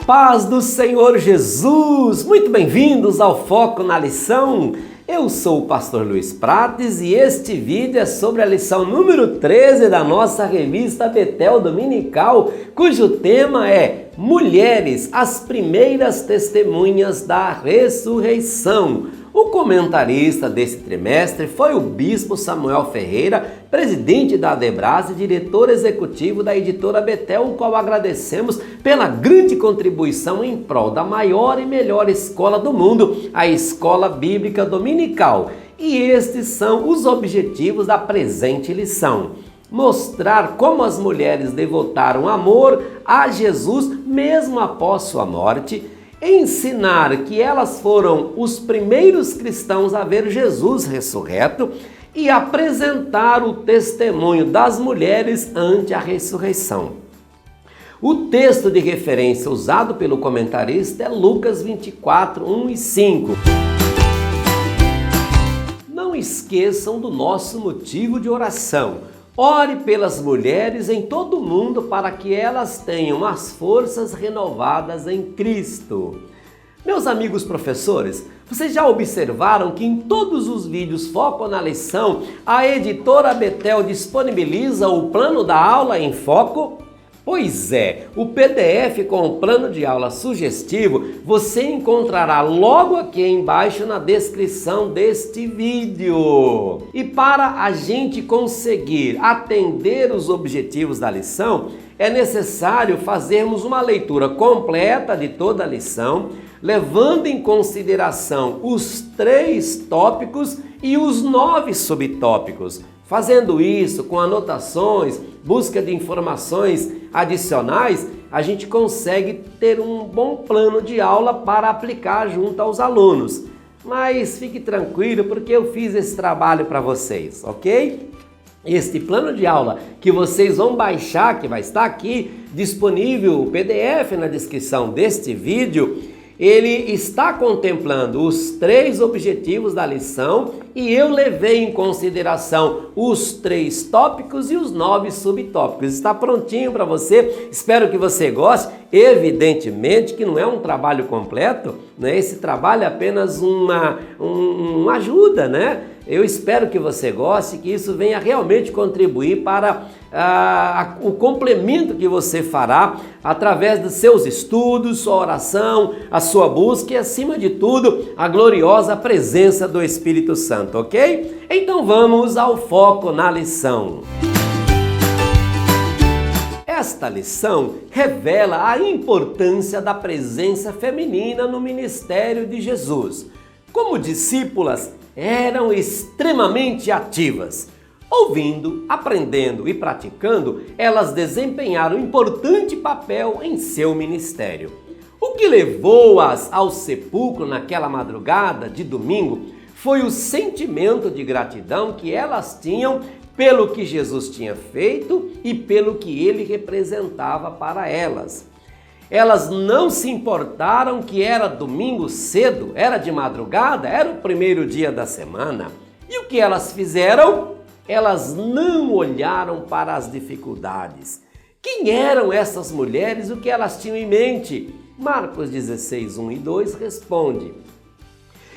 paz do Senhor Jesus! Muito bem-vindos ao Foco na Lição. Eu sou o pastor Luiz Prates e este vídeo é sobre a lição número 13 da nossa revista Betel Dominical, cujo tema é Mulheres, as primeiras testemunhas da ressurreição. O comentarista desse trimestre foi o bispo Samuel Ferreira, presidente da Adebrase e diretor executivo da editora Betel, o qual agradecemos pela grande contribuição em prol da maior e melhor escola do mundo, a Escola Bíblica Dominical. E estes são os objetivos da presente lição: mostrar como as mulheres devotaram amor a Jesus mesmo após sua morte, ensinar que elas foram os primeiros cristãos a ver Jesus ressurreto e apresentar o testemunho das mulheres ante a ressurreição. O texto de referência usado pelo comentarista é Lucas 24, 1 e 5. Não esqueçam do nosso motivo de oração. Ore pelas mulheres em todo o mundo para que elas tenham as forças renovadas em Cristo. Meus amigos professores, vocês já observaram que em todos os vídeos Foco na Lição, a editora Betel disponibiliza o plano da aula em foco? Pois é, o PDF com o plano de aula sugestivo você encontrará logo aqui embaixo na descrição deste vídeo. E para a gente conseguir atender os objetivos da lição, é necessário fazermos uma leitura completa de toda a lição, levando em consideração os 3 tópicos e os 9 subtópicos. Fazendo isso com anotações, busca de informações adicionais, a gente consegue ter um bom plano de aula para aplicar junto aos alunos. Mas fique tranquilo porque eu fiz esse trabalho para vocês, ok? Este plano de aula que vocês vão baixar, que vai estar aqui disponível, o PDF na descrição deste vídeo, ele está contemplando os 3 objetivos da lição e eu levei em consideração os 3 tópicos e os 9 subtópicos. Está prontinho para você, espero que você goste. Evidentemente que não é um trabalho completo, né? Esse trabalho é apenas uma ajuda, né? Eu espero que você goste, que isso venha realmente contribuir para o complemento que você fará através dos seus estudos, sua oração, a sua busca e, acima de tudo, a gloriosa presença do Espírito Santo, ok? Então vamos ao foco na lição. Esta lição revela a importância da presença feminina no ministério de Jesus. Como discípulas, eram extremamente ativas. Ouvindo, aprendendo e praticando, elas desempenharam um importante papel em seu ministério. O que levou-as ao sepulcro naquela madrugada de domingo foi o sentimento de gratidão que elas tinham pelo que Jesus tinha feito e pelo que ele representava para elas. Elas não se importaram que era domingo cedo, era de madrugada, era o primeiro dia da semana. E o que elas fizeram? Elas não olharam para as dificuldades. Quem eram essas mulheres? O que elas tinham em mente? Marcos 16, 1 e 2 responde: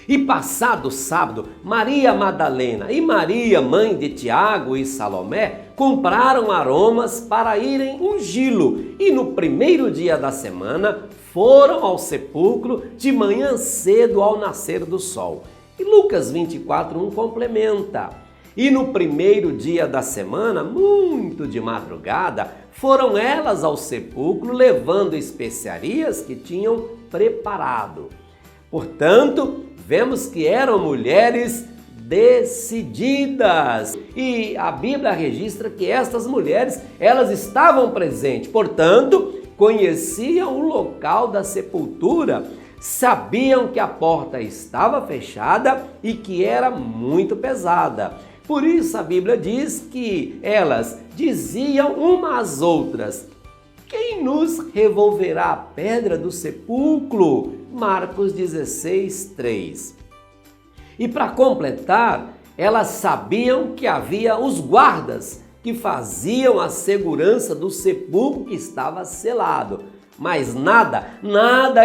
E passado sábado, Maria Madalena e Maria, mãe de Tiago e Salomé, compraram aromas para irem ungí-lo e no primeiro dia da semana foram ao sepulcro de manhã cedo ao nascer do sol. E Lucas 24, 1 complementa: E no primeiro dia da semana, muito de madrugada, foram elas ao sepulcro levando especiarias que tinham preparado. Portanto, vemos que eram mulheres decididas. E a Bíblia registra que estas mulheres, elas estavam presentes. Portanto, conheciam o local da sepultura, sabiam que a porta estava fechada e que era muito pesada. Por isso a Bíblia diz que elas diziam umas às outras: Quem nos revolverá a pedra do sepulcro? Marcos 16, 3. E para completar, elas sabiam que havia os guardas que faziam a segurança do sepulcro que estava selado. mas nada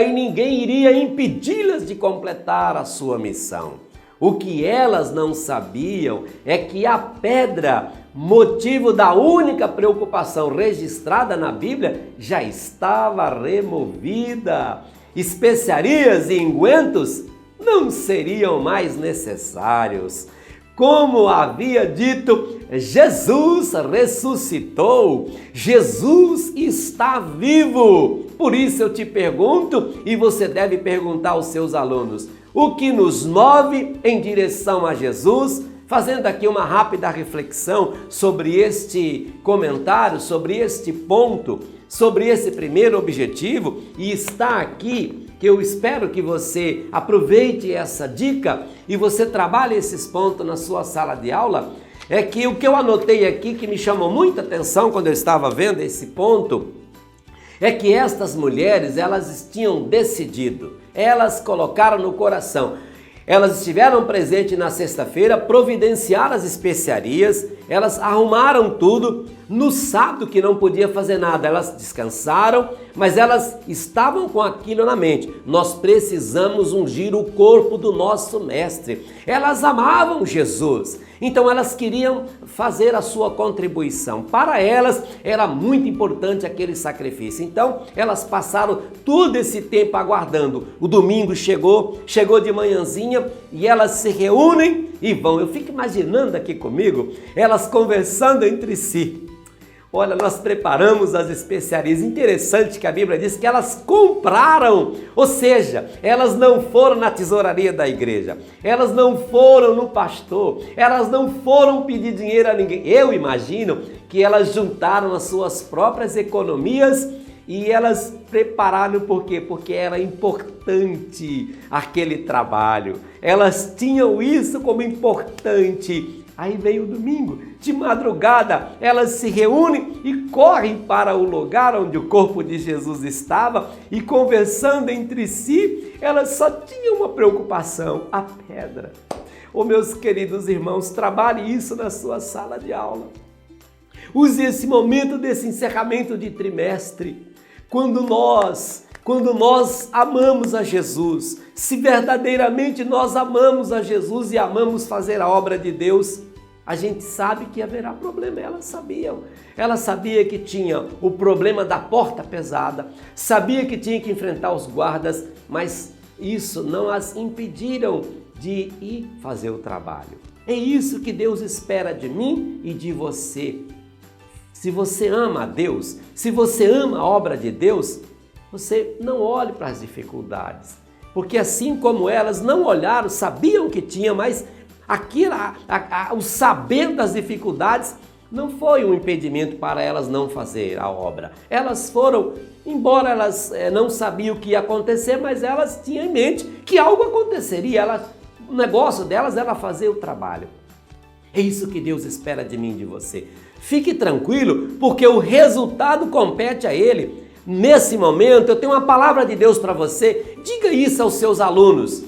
e ninguém iria impedi-las de completar a sua missão. O que elas não sabiam é que a pedra, motivo da única preocupação registrada na Bíblia, já estava removida. Especiarias e ungüentos não seriam mais necessários. Como havia dito, Jesus ressuscitou, Jesus está vivo. Por isso eu te pergunto, e você deve perguntar aos seus alunos, o que nos move em direção a Jesus? Fazendo aqui uma rápida reflexão sobre este comentário, sobre este ponto, sobre esse primeiro objetivo, e está aqui que eu espero que você aproveite essa dica e você trabalhe esses pontos na sua sala de aula, é que o que eu anotei aqui que me chamou muita atenção quando eu estava vendo esse ponto, é que estas mulheres, elas tinham decidido, elas colocaram no coração, elas estiveram presentes na sexta-feira, providenciaram as especiarias, elas arrumaram tudo. No sábado, que não podia fazer nada, elas descansaram, mas elas estavam com aquilo na mente. Nós precisamos ungir o corpo do nosso mestre. Elas amavam Jesus, então elas queriam fazer a sua contribuição. Para elas era muito importante aquele sacrifício. Então elas passaram todo esse tempo aguardando. O domingo chegou de manhãzinha e elas se reúnem e vão. Eu fico imaginando aqui comigo, elas conversando entre si. Olha, nós preparamos as especiarias. Interessante que a Bíblia diz que elas compraram, ou seja, elas não foram na tesouraria da igreja, elas não foram no pastor, elas não foram pedir dinheiro a ninguém. Eu imagino que elas juntaram as suas próprias economias e elas prepararam por quê? Porque era importante aquele trabalho. Elas tinham isso como importante. Aí vem o domingo, de madrugada, elas se reúnem e correm para o lugar onde o corpo de Jesus estava e conversando entre si, elas só tinham uma preocupação, a pedra. Oh, meus queridos irmãos, trabalhe isso na sua sala de aula. Use esse momento desse encerramento de trimestre, quando nós amamos a Jesus, se verdadeiramente nós amamos a Jesus e amamos fazer a obra de Deus, a gente sabe que haverá problema. Elas sabiam. Ela sabia que tinha o problema da porta pesada, sabia que tinha que enfrentar os guardas, mas isso não as impediram de ir fazer o trabalho. É isso que Deus espera de mim e de você. Se você ama a Deus, se você ama a obra de Deus, você não olhe para as dificuldades, porque assim como elas não olharam, sabiam que tinha, mas o saber das dificuldades não foi um impedimento para elas não fazer a obra. Elas foram, embora elas não sabiam o que ia acontecer, mas elas tinham em mente que algo aconteceria. O negócio delas era fazer o trabalho. É isso que Deus espera de mim e de você. Fique tranquilo, porque o resultado compete a Ele. Nesse momento, eu tenho uma palavra de Deus para você. Diga isso aos seus alunos.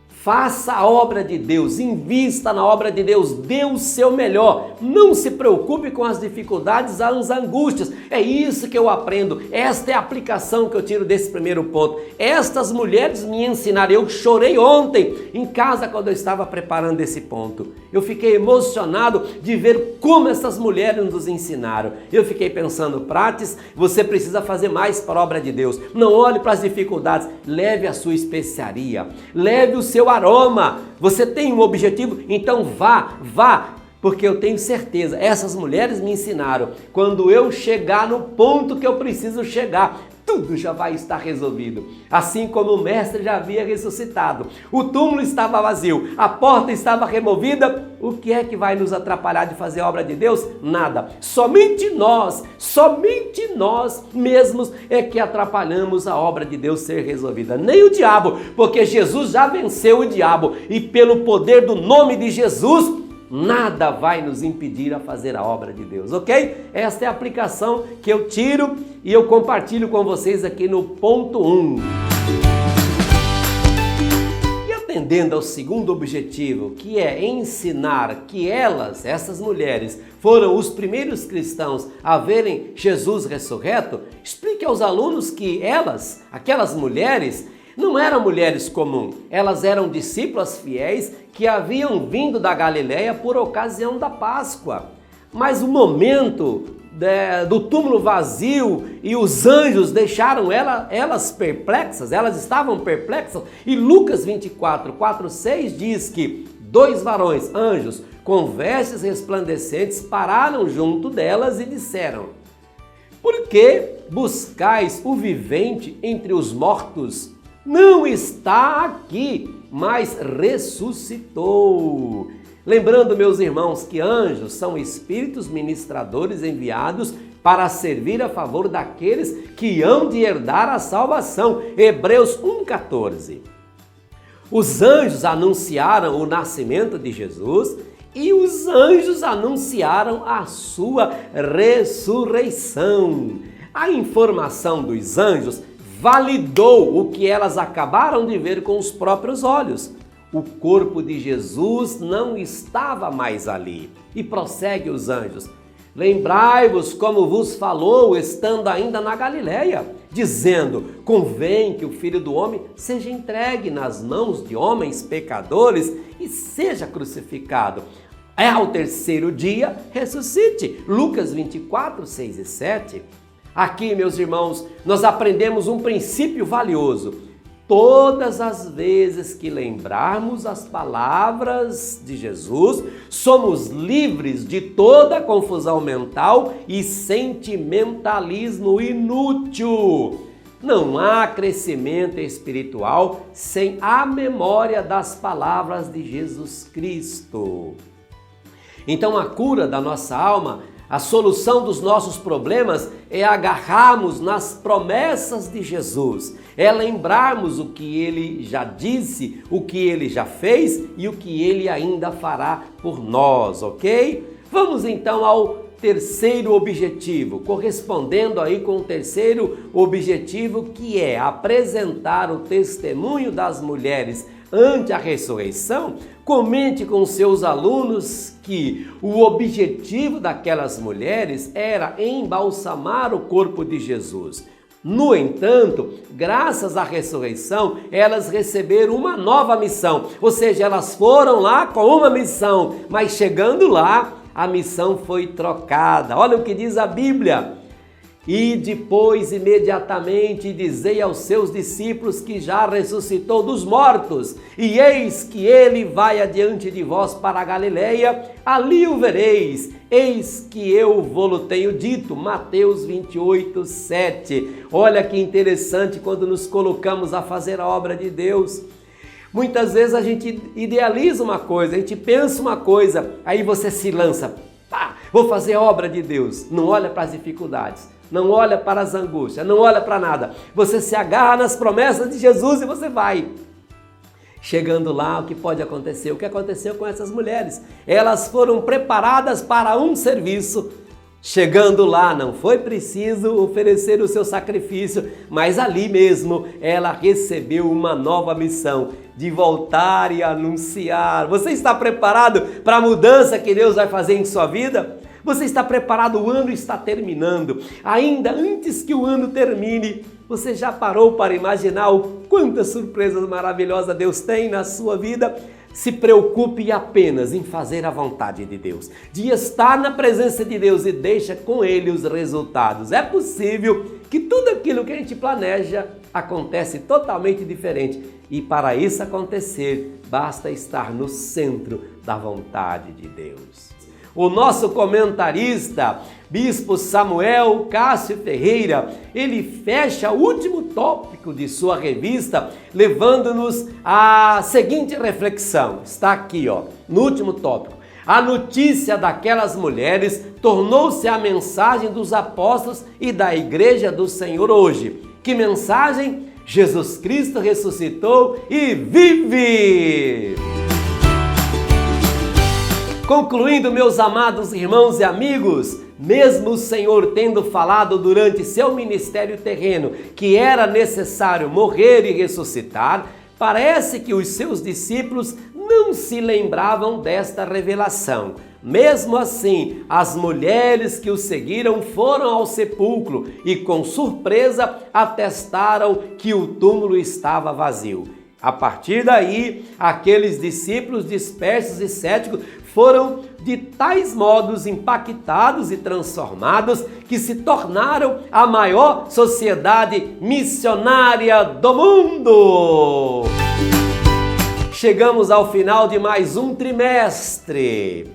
Faça a obra de Deus, invista na obra de Deus, dê o seu melhor. Não se preocupe com as dificuldades, as angústias. É isso que eu aprendo. Esta é a aplicação que eu tiro desse primeiro ponto. Estas mulheres me ensinaram. Eu chorei ontem em casa quando eu estava preparando esse ponto. Eu fiquei emocionado de ver como essas mulheres nos ensinaram. Eu fiquei pensando, Prates, você precisa fazer mais para a obra de Deus. Não olhe para as dificuldades, leve a sua especiaria, leve o seu aroma. Você tem um objetivo? Então vá, porque eu tenho certeza, essas mulheres me ensinaram, quando eu chegar no ponto que eu preciso chegar, tudo já vai estar resolvido. Assim como o mestre já havia ressuscitado, o túmulo estava vazio, a porta estava removida, o que é que vai nos atrapalhar de fazer a obra de Deus? Nada. Somente nós mesmos é que atrapalhamos a obra de Deus ser resolvida. Nem o diabo, porque Jesus já venceu o diabo e pelo poder do nome de Jesus, nada vai nos impedir a fazer a obra de Deus, ok? Esta é a aplicação que eu tiro e eu compartilho com vocês aqui no ponto 1. Atendendo ao segundo objetivo, que é ensinar que elas, essas mulheres, foram os primeiros cristãos a verem Jesus ressurreto, explique aos alunos que elas, aquelas mulheres, não eram mulheres comuns, elas eram discípulas fiéis que haviam vindo da Galileia por ocasião da Páscoa. Mas o momento do túmulo vazio e os anjos deixaram elas perplexas, elas estavam perplexas, e Lucas 24, 4, 6 diz que 2 varões, anjos, com vestes resplandecentes, pararam junto delas e disseram: por que buscais o vivente entre os mortos? Não está aqui, mas ressuscitou. Lembrando, meus irmãos, que anjos são espíritos ministradores enviados para servir a favor daqueles que hão de herdar a salvação. Hebreus 1,14. Os anjos anunciaram o nascimento de Jesus e os anjos anunciaram a sua ressurreição. A informação dos anjos validou o que elas acabaram de ver com os próprios olhos. O corpo de Jesus não estava mais ali. E prossegue os anjos: lembrai-vos como vos falou, estando ainda na Galileia, dizendo: convém que o Filho do Homem seja entregue nas mãos de homens pecadores e seja crucificado. Ao terceiro dia ressuscite. Lucas 24, 6 e 7. Aqui, meus irmãos, nós aprendemos um princípio valioso. Todas as vezes que lembrarmos as palavras de Jesus, somos livres de toda confusão mental e sentimentalismo inútil. Não há crescimento espiritual sem a memória das palavras de Jesus Cristo. Então, a cura da nossa alma, a solução dos nossos problemas é agarrarmos nas promessas de Jesus, é lembrarmos o que Ele já disse, o que Ele já fez e o que Ele ainda fará por nós, ok? Vamos então ao terceiro objetivo, correspondendo aí com o terceiro objetivo, que é apresentar o testemunho das mulheres ante a ressurreição. Comente com seus alunos que o objetivo daquelas mulheres era embalsamar o corpo de Jesus. No entanto, graças à ressurreição, elas receberam uma nova missão, ou seja, elas foram lá com uma missão, mas chegando lá, a missão foi trocada. Olha o que diz a Bíblia: e depois imediatamente dizei aos seus discípulos que já ressuscitou dos mortos, e eis que ele vai adiante de vós para a Galileia, ali o vereis, eis que eu vô-lo tenho dito. Mateus 28, 7. Olha que interessante quando nos colocamos a fazer a obra de Deus. Muitas vezes a gente idealiza uma coisa, a gente pensa uma coisa, aí você se lança, pá, vou fazer a obra de Deus. Não olha para as dificuldades, não olha para as angústias, não olha para nada. Você se agarra nas promessas de Jesus e você vai. Chegando lá, o que pode acontecer? O que aconteceu com essas mulheres? Elas foram preparadas para um serviço. Chegando lá, não foi preciso oferecer o seu sacrifício, mas ali mesmo ela recebeu uma nova missão de voltar e anunciar. Você está preparado para a mudança que Deus vai fazer em sua vida? Você está preparado? O ano está terminando. Ainda antes que o ano termine, você já parou para imaginar quantas surpresas maravilhosas Deus tem na sua vida? Se preocupe apenas em fazer a vontade de Deus, de estar na presença de Deus, e deixa com Ele os resultados. É possível que tudo aquilo que a gente planeja acontece totalmente diferente, e para isso acontecer, basta estar no centro da vontade de Deus. O nosso comentarista, Bispo Samuel Cássio Ferreira, ele fecha o último tópico de sua revista, levando-nos à seguinte reflexão. Está aqui, no último tópico. A notícia daquelas mulheres tornou-se a mensagem dos apóstolos e da Igreja do Senhor hoje. Que mensagem? Jesus Cristo ressuscitou e vive! Concluindo, meus amados irmãos e amigos, mesmo o Senhor tendo falado durante seu ministério terreno que era necessário morrer e ressuscitar, Parece que os seus discípulos não se lembravam desta revelação. Mesmo assim, as mulheres que o seguiram foram ao sepulcro e, com surpresa, atestaram que o túmulo estava vazio. A partir daí, aqueles discípulos dispersos e céticos foram de tais modos impactados e transformados que se tornaram a maior sociedade missionária do mundo. Chegamos ao final de mais um trimestre.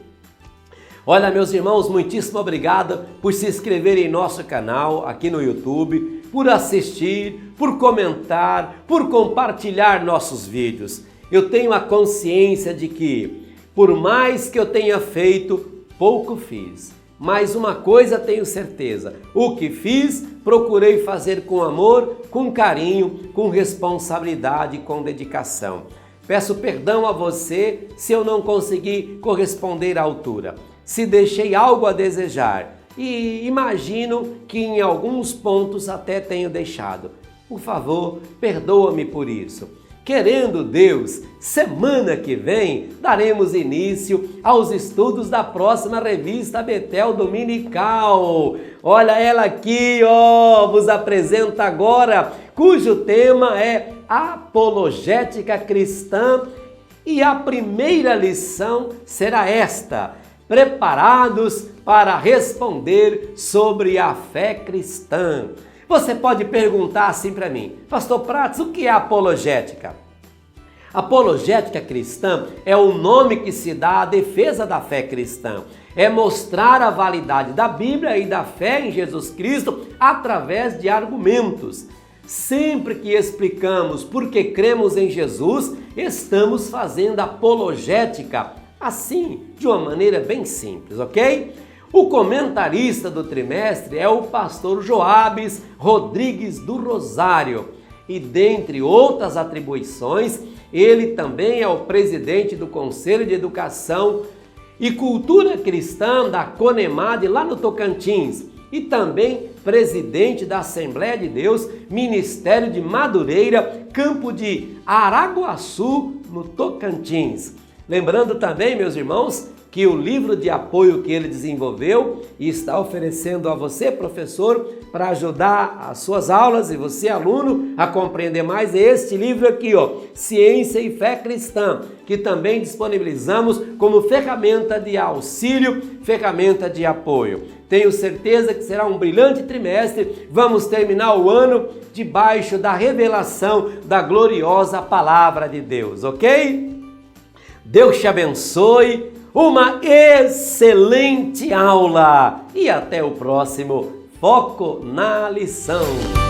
Olha, meus irmãos, muitíssimo obrigado por se inscreverem em nosso canal aqui no YouTube, por assistir, por comentar, por compartilhar nossos vídeos. Eu tenho a consciência de que, por mais que eu tenha feito, pouco fiz. Mas uma coisa tenho certeza, o que fiz, procurei fazer com amor, com carinho, com responsabilidade e com dedicação. Peço perdão a você se eu não consegui corresponder à altura, se deixei algo a desejar e imagino que em alguns pontos até tenho deixado. Por favor, perdoa-me por isso. Querendo Deus, semana que vem daremos início aos estudos da próxima revista Betel Dominical. Olha ela aqui, vos apresento agora, cujo tema é Apologética Cristã e a primeira lição será esta: preparados para responder sobre a fé cristã. Você pode perguntar assim para mim, Pastor Prates, o que é apologética? Apologética cristã é o nome que se dá à defesa da fé cristã. É mostrar a validade da Bíblia e da fé em Jesus Cristo através de argumentos. Sempre que explicamos por que cremos em Jesus, estamos fazendo apologética, assim, de uma maneira bem simples, ok? O comentarista do trimestre é o pastor Joabes Rodrigues do Rosário e, dentre outras atribuições, ele também é o presidente do Conselho de Educação e Cultura Cristã da Conemad lá no Tocantins e também presidente da Assembleia de Deus, Ministério de Madureira, campo de Araguaçu, no Tocantins. Lembrando também, meus irmãos, que o livro de apoio que ele desenvolveu e está oferecendo a você, professor, para ajudar as suas aulas e você, aluno, a compreender mais, é este livro aqui, Ciência e Fé Cristã, que também disponibilizamos como ferramenta de auxílio, ferramenta de apoio. Tenho certeza que será um brilhante trimestre. Vamos terminar o ano debaixo da revelação da gloriosa Palavra de Deus, ok? Deus te abençoe, uma excelente aula e até o próximo Foco na Lição.